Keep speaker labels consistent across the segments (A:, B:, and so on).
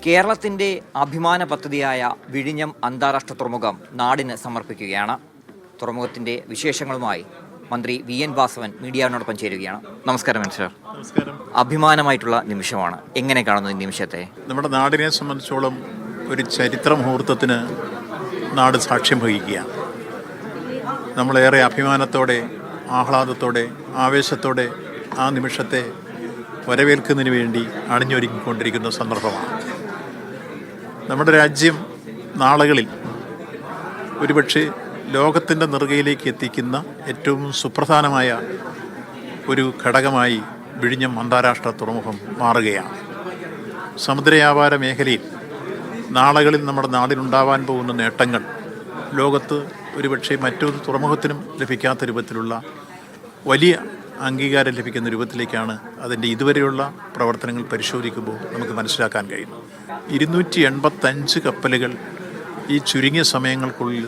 A: കേരളത്തിൻ്റെ അഭിമാന പദ്ധതിയായ വിഴിഞ്ഞം അന്താരാഷ്ട്ര തുറമുഖം നാടിന് സമർപ്പിക്കുകയാണ്. തുറമുഖത്തിൻ്റെ വിശേഷങ്ങളുമായി മന്ത്രി വി എൻ വാസവൻ മീഡിയയോടൊപ്പം ചേരുകയാണ്. നമസ്കാരം മിനിസ്റ്റർ.
B: നമസ്കാരം.
A: അഭിമാനമായിട്ടുള്ള നിമിഷമാണ്. എങ്ങനെ കാണുന്നു ഈ നിമിഷത്തെ?
B: നമ്മുടെ നാടിനെ സംബന്ധിച്ചോളം ഒരു ചരിത്ര മുഹൂർത്തത്തിന് നാട് സാക്ഷ്യം വഹിക്കുകയാണ്. നമ്മളേറെ അഭിമാനത്തോടെ, ആഹ്ലാദത്തോടെ, ആവേശത്തോടെ ആ നിമിഷത്തെ വരവേൽക്കുന്നതിന് വേണ്ടി അണിഞ്ഞൊരുങ്ങിക്കൊണ്ടിരിക്കുന്ന സന്ദർഭമാണ്. നമ്മുടെ രാജ്യം നാളുകളിൽ ഒരുപക്ഷെ ലോകത്തിൻ്റെ നെറുകയിലേക്ക് എത്തിക്കുന്ന ഏറ്റവും സുപ്രധാനമായ ഒരു ഘടകമായി വിഴിഞ്ഞം അന്താരാഷ്ട്ര തുറമുഖം മാറുകയാണ്. സമുദ്രവ്യാപാര മേഖലയിൽ നാളുകളിൽ നമ്മുടെ നാടിനുണ്ടാവാൻ പോകുന്ന നേട്ടങ്ങൾ ലോകത്ത് ഒരുപക്ഷെ മറ്റൊരു തുറമുഖത്തിനും ലഭിക്കാത്ത രൂപത്തിലുള്ള വലിയ അംഗീകാരം ലഭിക്കുന്ന രൂപത്തിലേക്കാണ് അതിൻ്റെ ഇതുവരെയുള്ള പ്രവർത്തനങ്ങൾ പരിശോധിക്കുമ്പോൾ നമുക്ക് മനസ്സിലാക്കാൻ കഴിയുന്നു. 285 കപ്പലുകൾ ഈ ചുരുങ്ങിയ സമയങ്ങൾക്കുള്ളിൽ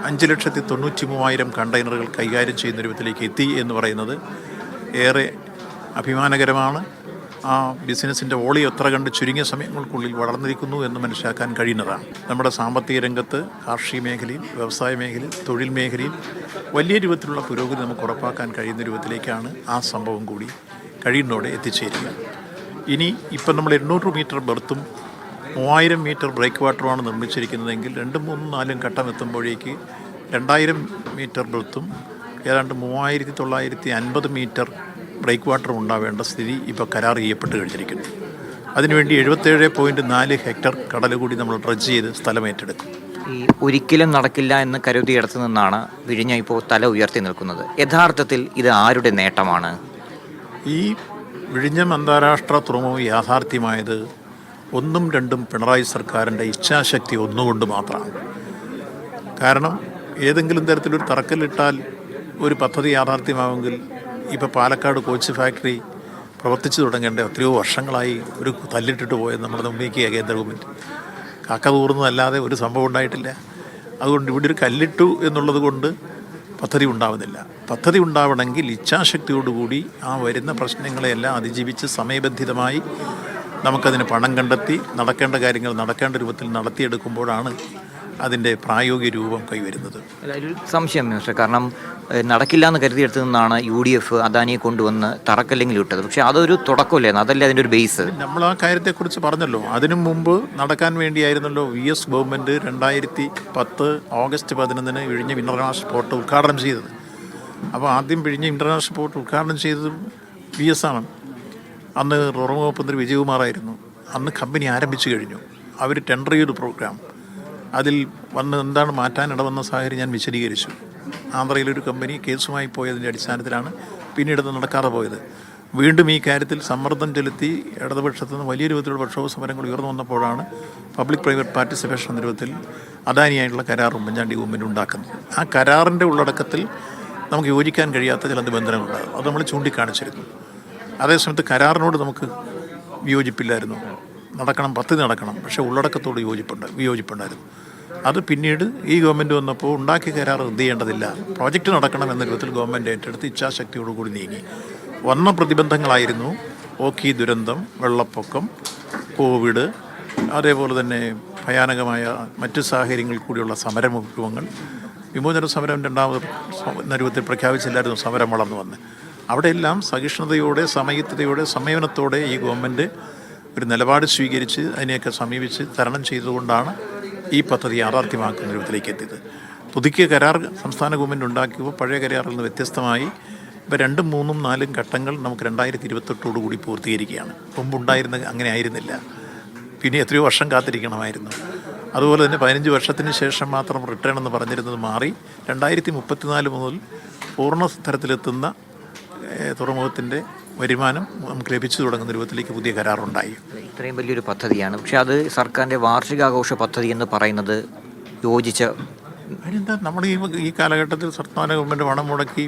B: 5,93,000 കണ്ടെയ്നറുകൾ കൈകാര്യം ചെയ്യുന്ന രൂപത്തിലേക്ക് എത്തി എന്ന് പറയുന്നത് ഏറെ അഭിമാനകരമാണ്. ആ ബിസിനസ്സിൻ്റെ വോളി എത്ര കണ്ട് ചുരുങ്ങിയ സമയങ്ങൾക്കുള്ളിൽ വളർന്നിരിക്കുന്നു എന്ന് മനസ്സിലാക്കാൻ കഴിയുന്നതാണ്. നമ്മുടെ സാമ്പത്തിക രംഗത്ത്, കാർഷിക മേഖലയിൽ, വ്യവസായ മേഖലയിൽ, തൊഴിൽ മേഖലയിൽ വലിയ രൂപത്തിലുള്ള പുരോഗതി നമുക്ക് ഉറപ്പാക്കാൻ കഴിയുന്ന രൂപത്തിലേക്കാണ് ആ സംഭവം കൂടി കഴിയുന്നതോടെ എത്തിച്ചേരുക. ഇനി ഇപ്പം നമ്മൾ 800 മീറ്റർ ബെർത്തും 3000 മീറ്റർ ബ്രേക്ക് വാട്ടറുമാണ് നിർമ്മിച്ചിരിക്കുന്നതെങ്കിൽ 2, 3, 4 ഘട്ടം എത്തുമ്പോഴേക്ക് 2000 മീറ്റർ ബെർത്തും ഏതാണ്ട് 3950 മീറ്റർ ബ്രേക്ക് വാട്ടറും ഉണ്ടാവേണ്ട സ്ഥിതി ഇപ്പോൾ കരാർ ചെയ്യപ്പെട്ട് കഴിഞ്ഞിരിക്കുന്നു. അതിനുവേണ്ടി 77.4 ഹെക്ടർ കടൽ കൂടി നമ്മൾ ഡ്രഡ്ജ് ചെയ്ത് സ്ഥലമേറ്റെടുക്കും.
A: ഈ ഒരിക്കലും നടക്കില്ല എന്ന് കരുതിയിടത്തു നിന്നാണ് വിഴിഞ്ഞം ഇപ്പോൾ തല ഉയർത്തി നിൽക്കുന്നത്. യഥാർത്ഥത്തിൽ ഇത് ആരുടെ നേട്ടമാണ്?
B: ഈ വിഴിഞ്ഞം അന്താരാഷ്ട്ര തുറമുഖം യാഥാർത്ഥ്യമായത് 1ഉം 2ഉം പിണറായി സർക്കാരിൻ്റെ ഇച്ഛാശക്തി ഒന്നുകൊണ്ട് മാത്രമാണ്. കാരണം ഏതെങ്കിലും തരത്തിലൊരു തറക്കല്ലിട്ടാൽ ഒരു പദ്ധതി യാഥാർത്ഥ്യമാവുമെങ്കിൽ ഇപ്പോൾ പാലക്കാട് കോച്ച് ഫാക്ടറി പ്രവർത്തിച്ചു തുടങ്ങേണ്ട എത്രയോ വർഷങ്ങളായി ഒരു തല്ലിട്ടിട്ട് പോയത് നമ്മുടെ മുമ്പിലേക്ക് കേന്ദ്ര ഗവൺമെൻറ്. കാക്ക തൂറുന്നതല്ലാതെ ഒരു സംഭവം ഉണ്ടായിട്ടില്ല. അതുകൊണ്ട് ഇവിടെ ഒരു കല്ലിട്ടു എന്നുള്ളത് കൊണ്ട് പദ്ധതി ഉണ്ടാവുന്നില്ല. പദ്ധതി ഉണ്ടാവണമെങ്കിൽ ഇച്ഛാശക്തിയോടുകൂടി ആ വരുന്ന പ്രശ്നങ്ങളെയെല്ലാം അതിജീവിച്ച് സമയബന്ധിതമായി നമുക്കതിന് പണം കണ്ടെത്തി നടക്കേണ്ട കാര്യങ്ങൾ നടക്കേണ്ട രൂപത്തിൽ നടത്തിയെടുക്കുമ്പോഴാണ് അതിൻ്റെ പ്രായോഗിക രൂപം കൈവരുന്നത്.
A: ഒരു സംശയം മിനിസ്റ്റർ, കാരണം നടക്കില്ല എന്ന് കരുതിയെടുത്തു നിന്നാണ് UDF അദാനിയെ കൊണ്ടുവന്ന് തറക്കല്ലെങ്കിൽ ഇട്ടത്. പക്ഷേ അതൊരു തുടക്കമില്ലായിരുന്നു, അതല്ലേ അതിൻ്റെ ഒരു ബേസ്?
B: നമ്മൾ ആ കാര്യത്തെക്കുറിച്ച് പറഞ്ഞല്ലോ. അതിനു മുമ്പ് നടക്കാൻ വേണ്ടിയായിരുന്നല്ലോ VS ഗവൺമെൻറ് 2010 ഓഗസ്റ്റ് 11 വിഴിഞ്ഞം ഇൻ്റർനാഷണൽ പോർട്ട് ഉദ്ഘാടനം ചെയ്തത്. അപ്പോൾ ആദ്യം വിഴിഞ്ഞം ഇൻ്റർനാഷണൽ പോർട്ട് ഉദ്ഘാടനം ചെയ്തതും VS ആണ്. അന്ന് തുറമുഖ മന്ത്രി വിജയകുമാറായിരുന്നു. അന്ന് കമ്പനി ആരംഭിച്ചു കഴിഞ്ഞു. അവർ ടെൻഡർ ചെയ്ത പ്രോഗ്രാം അതിൽ വന്ന് എന്താണ് മാറ്റാനിടവന്ന സാഹചര്യം ഞാൻ വിശദീകരിച്ചു. ആന്ധ്രയിലൊരു കമ്പനി കേസുമായി പോയതിൻ്റെ അടിസ്ഥാനത്തിലാണ് പിന്നീട് അത് നടക്കാതെ പോയത്. വീണ്ടും ഈ കാര്യത്തിൽ സമ്മർദ്ദം ചെലുത്തി ഇടതുപക്ഷത്തു നിന്ന് വലിയ രൂപത്തിലുള്ള പ്രക്ഷോഭ സമരങ്ങൾ ഉയർന്നു വന്നപ്പോഴാണ് പബ്ലിക് പ്രൈവറ്റ് പാർട്ടിസിപ്പേഷൻ എന്ന രൂപത്തിൽ അദാനിയായിട്ടുള്ള കരാർ ഉമ്മൻചാണ്ടി ഗവൺമെൻറ് ഉണ്ടാക്കുന്നത്. ആ കരാറിൻ്റെ ഉള്ളടക്കത്തിൽ നമുക്ക് യോജിക്കാൻ കഴിയാത്ത ചില നിബന്ധനകളുണ്ടാകും. അത് നമ്മൾ ചൂണ്ടിക്കാണിച്ചിരുന്നു. അതേസമയത്ത് കരാറിനോട് നമുക്ക് വിയോജിപ്പില്ലായിരുന്നു. നടക്കണം, പദ്ധതി നടക്കണം, പക്ഷേ ഉള്ളടക്കത്തോട് വിയോജിപ്പുണ്ടായിരുന്നു. അത് പിന്നീട് ഈ ഗവൺമെൻറ് വന്നപ്പോൾ ഉണ്ടാക്കിയ കരാർ റദ്ദ് ചെയ്യേണ്ടതില്ല, പ്രോജക്റ്റ് നടക്കണം എന്ന രൂപത്തിൽ ഗവൺമെൻറ് ഏറ്റെടുത്ത് ഇച്ഛാശക്തിയോടുകൂടി നീങ്ങി. വന്ന പ്രതിബന്ധങ്ങളായിരുന്നു ഓഖി ദുരന്തം, വെള്ളപ്പൊക്കം, കോവിഡ്, അതേപോലെ തന്നെ ഭയാനകമായ മറ്റ് സാഹചര്യങ്ങളിൽ കൂടിയുള്ള സമരമുഖങ്ങൾ. വിമോചന സമരം 2ാമത് രൂപത്തിൽ പ്രഖ്യാപിച്ചില്ലായിരുന്നു സമരം വളർന്നു വന്ന്. അവിടെയെല്ലാം സഹിഷ്ണുതയോടെ, സമയത്തയോടെ, സമീപനത്തോടെ ഈ ഗവൺമെൻറ് ഒരു നിലപാട് സ്വീകരിച്ച് അതിനെയൊക്കെ സമീപിച്ച് തരണം ചെയ്തുകൊണ്ടാണ് ഈ പദ്ധതി യാഥാർത്ഥ്യമാക്കുന്ന രൂപത്തിലേക്ക് എത്തിയത്. പുതുക്കിയ കരാർ സംസ്ഥാന ഗവൺമെൻറ് ഉണ്ടാക്കിയപ്പോൾ പഴയ കരാറിൽ നിന്ന് വ്യത്യസ്തമായി ഇപ്പോൾ 2ഉം 3ഉം 4ഉം ഘട്ടങ്ങൾ നമുക്ക് 2028 കൂടി പൂർത്തീകരിക്കുകയാണ്. മുമ്പുണ്ടായിരുന്ന അങ്ങനെ ആയിരുന്നില്ല. പിന്നെ എത്രയോ വർഷം കാത്തിരിക്കണമായിരുന്നു. അതുപോലെ തന്നെ 15 വർഷത്തിന് ശേഷം മാത്രം റിട്ടേൺ എന്ന് പറഞ്ഞിരുന്നത് മാറി 2034 മുതൽ പൂർണ്ണ തരത്തിലെത്തുന്ന തുറമുഖത്തിൻ്റെ വരുമാനം നമുക്ക് ലഭിച്ചു തുടങ്ങുന്ന രൂപത്തിലേക്ക് പുതിയ കരാറുണ്ടായി.
A: ഇത്രയും വലിയൊരു പദ്ധതിയാണ്, പക്ഷേ അത് സർക്കാരിൻ്റെ വാർഷികാഘോഷ പദ്ധതി എന്ന് പറയുന്നത് യോജിച്ച
B: അതിനെന്താ? നമ്മൾ ഈ കാലഘട്ടത്തിൽ സംസ്ഥാന ഗവൺമെൻറ് പണം മുടക്കി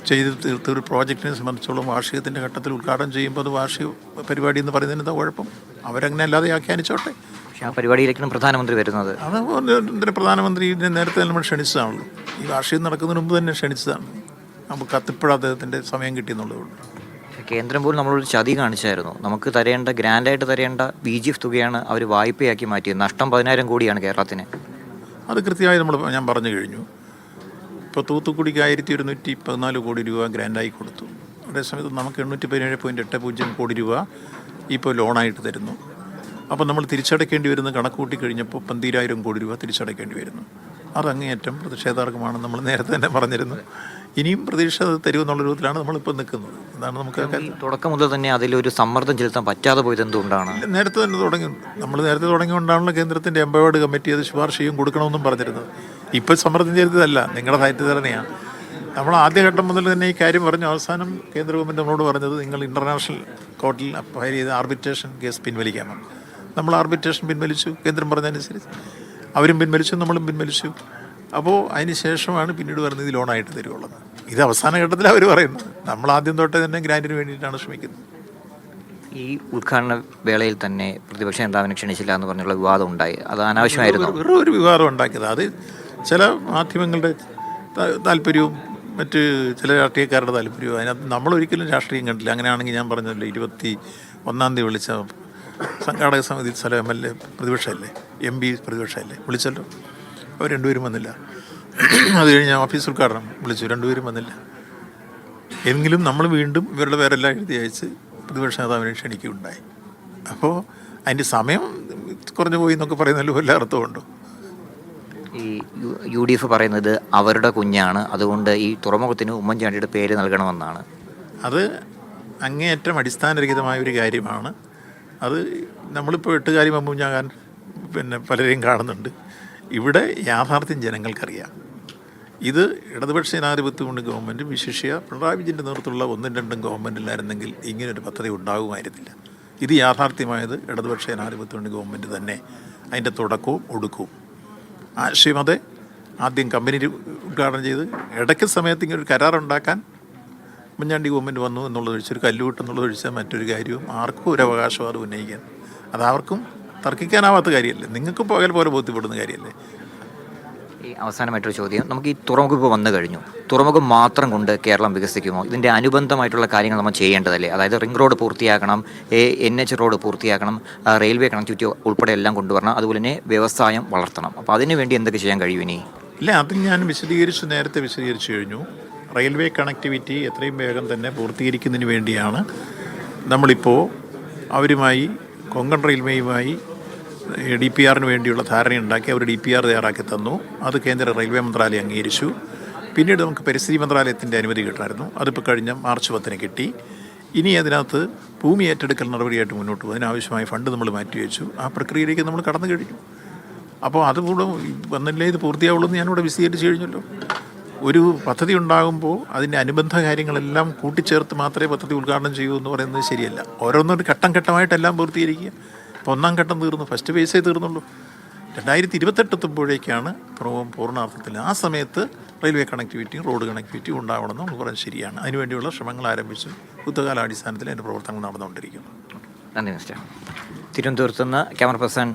B: ചെയ്ത് തീർത്ത ഒരു പ്രോജക്റ്റിനെ സംബന്ധിച്ചോളം വാർഷികത്തിൻ്റെ ഘട്ടത്തിൽ ഉദ്ഘാടനം ചെയ്യുമ്പോൾ അത് വാർഷിക പരിപാടി എന്ന് പറയുന്നതിന് എന്താ കുഴപ്പം? അവരങ്ങനെ അല്ലാതെ വ്യാഖ്യാനിച്ചോട്ടെ.
A: പക്ഷേ ആ പരിപാടിയിലേക്കാണ് പ്രധാനമന്ത്രി വരുന്നത്.
B: അത് പ്രധാനമന്ത്രി നേരത്തെ നമ്മൾ ക്ഷണിച്ചതാണല്ലോ. ഈ വാർഷികം നടക്കുന്നതിന് മുമ്പ് തന്നെ ക്ഷണിച്ചതാണ്. നമുക്ക് കത്തിപ്പോഴും അദ്ദേഹത്തിൻ്റെ സമയം കിട്ടിയെന്നുള്ളതുകൊണ്ട്.
A: കേന്ദ്രം പോലും നമ്മളൊരു ചതി കാണിച്ചായിരുന്നു. നമുക്ക് തരേണ്ട ഗ്രാൻഡായിട്ട് തരേണ്ട BGF തുകയാണ് അവർ വായ്പയാക്കി മാറ്റിയത്. നഷ്ടം 10,000 കോടിയാണ് കേരളത്തിന്.
B: അത് കൃത്യമായി ഞാൻ പറഞ്ഞു കഴിഞ്ഞു. ഇപ്പോൾ തൂത്തുക്കുടിക്ക് 1114 കോടി രൂപ ഗ്രാൻഡായി കൊടുത്തു. അതേസമയത്ത് നമുക്ക് 817.80 കോടി രൂപ ഇപ്പോൾ ലോണായിട്ട് തരുന്നു. അപ്പോൾ നമ്മൾ തിരിച്ചടയ്ക്കേണ്ടി വരുന്ന കണക്ക് കൂട്ടി കഴിഞ്ഞപ്പോൾ 12,000 കോടി രൂപ തിരിച്ചടയ്ക്കേണ്ടി വരുന്നു. അത് അങ്ങേയറ്റം പ്രതിഷേധാർഹമാണെന്ന് നമ്മൾ നേരത്തെ തന്നെ പറഞ്ഞിരുന്നു. ഇനിയും പ്രതീക്ഷ തരുമെന്നുള്ള രൂപത്തിലാണ് നമ്മളിപ്പോൾ നിൽക്കുന്നത്. അതാണ് നമുക്ക്
A: തുടക്കം മുതൽ തന്നെ അതിലൊരു സമ്മർദ്ദം ചെലുത്താൻ പറ്റാതെ പോയത് എന്തുകൊണ്ടാണ്?
B: നേരത്തെ തന്നെ നമ്മൾ നേരത്തെ തുടങ്ങിക്കൊണ്ടാണല്ലോ കേന്ദ്രത്തിൻ്റെ എംപവേർഡ് കമ്മിറ്റി അത് ശുപാർശ ചെയ്യും കൊടുക്കണമെന്നും പറഞ്ഞിരുന്നത്. ഇപ്പോൾ സമ്മർദ്ദം ചെലുത്തതല്ല, നിങ്ങളുടെ തെറ്റിദ്ധാരണയാണ്. നമ്മൾ ആദ്യഘട്ടം മുതൽ തന്നെ ഈ കാര്യം പറഞ്ഞു. അവസാനം കേന്ദ്ര ഗവൺമെൻറ് നമ്മളോട് പറഞ്ഞത് നിങ്ങൾ ഇൻ്റർനാഷണൽ കോർട്ടിൽ ഫയൽ ചെയ്ത് ആർബിട്രേഷൻ കേസ് പിൻവലിക്കാമെന്ന്. നമ്മൾ ആർബിട്രേഷൻ പിൻവലിച്ചു, കേന്ദ്രം പറഞ്ഞതനുസരിച്ച് അവരും പിൻവലിച്ചു, നമ്മളും പിൻവലിച്ചു. അപ്പോൾ അതിന് ശേഷമാണ് പിന്നീട് പറയുന്നത് ഇത് ലോണായിട്ട് തരുവുള്ളത്. ഇത് അവസാന ഘട്ടത്തിൽ അവർ പറയുന്നത്. നമ്മൾ ആദ്യം തൊട്ടേ തന്നെ ഗ്രാൻറ്റിന് വേണ്ടിയിട്ടാണ് ശ്രമിക്കുന്നത്.
A: ഈ ഉദ്ഘാടന വേളയിൽ തന്നെ പ്രതിപക്ഷ നേതാവിനെ ക്ഷണിച്ചില്ല എന്ന് പറഞ്ഞുള്ള വിവാദം ഉണ്ടായി. അത് അനാവശ്യമായിരുന്നു.
B: വെറും ഒരു വിവാദം ഉണ്ടാക്കിയത്. അത് ചില മാധ്യമങ്ങളുടെ താല്പര്യവും മറ്റ് ചില രാഷ്ട്രീയക്കാരുടെ താല്പര്യവും. അതിനകത്ത് നമ്മളൊരിക്കലും രാഷ്ട്രീയം കണ്ടില്ല. അങ്ങനെയാണെങ്കിൽ ഞാൻ പറഞ്ഞല്ലോ, 21-ാം തീയതി വിളിച്ച സംഘാടക സമിതി സ്ഥലം MLA പ്രതിപക്ഷമല്ലേ, MP പ്രതിപക്ഷമല്ലേ, വിളിച്ചല്ലോ. അവർ രണ്ടുപേരും വന്നില്ല. അത് കഴിഞ്ഞ് ഓഫീസ് ഉദ്ഘാടനം വിളിച്ചു, രണ്ടുപേരും വന്നില്ല. എങ്കിലും നമ്മൾ വീണ്ടും ഇവരുടെ പേരെല്ലാം എഴുതി അയച്ച് പ്രതിപക്ഷ നേതാവിനെ ക്ഷണിക്കുകയുണ്ടായി. അപ്പോൾ അതിൻ്റെ സമയം കുറഞ്ഞു പോയി എന്നൊക്കെ പറയുന്നതിൽ വല്ല അർത്ഥമുണ്ടോ?
A: ഈ UDF പറയുന്നത് അവരുടെ കുഞ്ഞാണ്, അതുകൊണ്ട് ഈ തുറമുഖത്തിന് ഉമ്മൻചാണ്ടിയുടെ പേര് നൽകണമെന്നാണ്.
B: അത് അങ്ങേയറ്റം അടിസ്ഥാനരഹിതമായ ഒരു കാര്യമാണ്. അത് നമ്മളിപ്പോൾ 8 കാര്യം ഞാൻ പലരെയും കാണുന്നുണ്ട്. ഇവിടെ യാഥാർത്ഥ്യം ജനങ്ങൾക്കറിയാം. ഇത് ഇടതുപക്ഷ ജനാധിപത്യം കൊണ്ട് ഗവൺമെൻറ്, വിശിഷ്യ പിണറായി വിജയൻ്റെ നേതൃത്വത്തിലുള്ള 1-2 ഗവൺമെൻറ്റിലായിരുന്നെങ്കിൽ ഇങ്ങനൊരു പദ്ധതി ഉണ്ടാകുമായിരുന്നില്ല. ഇത് യാഥാർത്ഥ്യമായത് ഇടതുപക്ഷ ജനാധിപത്യം കൊണ്ട് ഗവൺമെൻറ് തന്നെ അതിൻ്റെ തുടക്കവും ഒടുക്കവും. ആശയമതെ ആദ്യം കമ്പനി ഉദ്ഘാടനം ചെയ്ത് ഇടയ്ക്ക് സമയത്ത് ഇങ്ങനെ ഒരു കരാറുണ്ടാക്കാൻ ഉമ്മൻചാണ്ടി ഗവൺമെൻറ് വന്നു എന്നുള്ളത് ഒഴിച്ച്, ഒരു കല്ലുവിട്ടെന്നുള്ളത് ഒഴിച്ചാൽ മറ്റൊരു കാര്യവും ആർക്കും ഒരു അവകാശവാദം ഉന്നയിക്കാൻ അതാർക്കും തർക്കിക്കാനാവാത്ത കാര്യമല്ലേ, നിങ്ങൾക്കും പകൽ പോലെ ബോധ്യപ്പെടുന്ന കാര്യമല്ലേ.
A: ഈ അവസാനമായിട്ടൊരു ചോദ്യം, നമുക്ക് ഈ തുറമുഖം ഇപ്പോൾ വന്നു കഴിഞ്ഞു, തുറമുഖം മാത്രം കൊണ്ട് കേരളം വികസിക്കുമോ? ഇതിൻ്റെ അനുബന്ധമായിട്ടുള്ള കാര്യങ്ങൾ നമ്മൾ ചെയ്യേണ്ടതല്ലേ? അതായത് റിംഗ് റോഡ് പൂർത്തിയാക്കണം, NH റോഡ് പൂർത്തിയാക്കണം, റെയിൽവേ കണക്ടിവിറ്റി ഉൾപ്പെടെ എല്ലാം കൊണ്ടുവരണം, അതുപോലെ തന്നെ വ്യവസായം വളർത്തണം. അപ്പോൾ അതിനു വേണ്ടി എന്തൊക്കെ ചെയ്യാൻ കഴിയും ഇനി?
B: ഇല്ല, അത് ഞാൻ നേരത്തെ വിശദീകരിച്ചു കഴിഞ്ഞു. റെയിൽവേ കണക്ടിവിറ്റി എത്രയും വേഗം തന്നെ പൂർത്തീകരിക്കുന്നതിന് വേണ്ടിയാണ് നമ്മളിപ്പോൾ അവരുമായി, കൊങ്കൺ റെയിൽവേയുമായി DPRന് വേണ്ടിയുള്ള ധാരണയുണ്ടാക്കി. അവർ DPR തയ്യാറാക്കി തന്നു. അത് കേന്ദ്ര റെയിൽവേ മന്ത്രാലയം അംഗീകരിച്ചു. പിന്നീട് നമുക്ക് പരിസ്ഥിതി മന്ത്രാലയത്തിൻ്റെ അനുമതി കിട്ടായിരുന്നു. അതിപ്പോൾ കഴിഞ്ഞ മാർച്ച് 10 കിട്ടി. ഇനി അതിനകത്ത് ഭൂമി ഏറ്റെടുക്കൽ നടപടിയായിട്ട് മുന്നോട്ട് പോകും. അതിനാവശ്യമായ ഫണ്ട് നമ്മൾ മാറ്റിവെച്ചു. ആ പ്രക്രിയയിലേക്ക് നമ്മൾ കടന്നു കഴിഞ്ഞു. അപ്പോൾ അതുകൂടെ വന്നില്ലേ ഇത് പൂർത്തിയാവുള്ളൂ എന്ന് ഞാനിവിടെ വിശദീകരിച്ച് കഴിഞ്ഞല്ലോ. ഒരു പദ്ധതി ഉണ്ടാകുമ്പോൾ അതിൻ്റെ അനുബന്ധ കാര്യങ്ങളെല്ലാം കൂട്ടിച്ചേർത്ത് മാത്രമേ പദ്ധതി ഉദ്ഘാടനം ചെയ്യൂ എന്ന് പറയുന്നത് ശരിയല്ല. ഓരോന്നൊരു ഘട്ടം ഘട്ടമായിട്ടെല്ലാം പൂർത്തീകരിക്കുക. ഇപ്പോൾ 1-ാം ഘട്ടം തീർന്നു, ഫസ്റ്റ് ഫേസേ തീർന്നുള്ളൂ. 2028 എത്തുമ്പോഴേക്കാണ് പൂർണ്ണാർത്ഥത്തിൽ. ആ സമയത്ത് റെയിൽവേ കണക്ടിവിറ്റിയും റോഡ് കണക്ടിവിറ്റിയും ഉണ്ടാവണമെന്ന് നമ്മൾ പറയുന്നത് ശരിയാണ്. അതിനുവേണ്ടിയുള്ള ശ്രമങ്ങൾ ആരംഭിച്ചു. യുദ്ധകാലാടിസ്ഥാനത്തിൽ അതിൻ്റെ പ്രവർത്തനങ്ങൾ നടന്നുകൊണ്ടിരിക്കുന്നു.
A: നന്ദി മിസ്റ്റർ. തിരുവനന്തപുരത്ത് നിന്ന് ക്യാമറ പേഴ്സൺ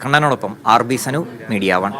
A: കണ്ണനോടൊപ്പം RB സനു, മീഡിയ 1.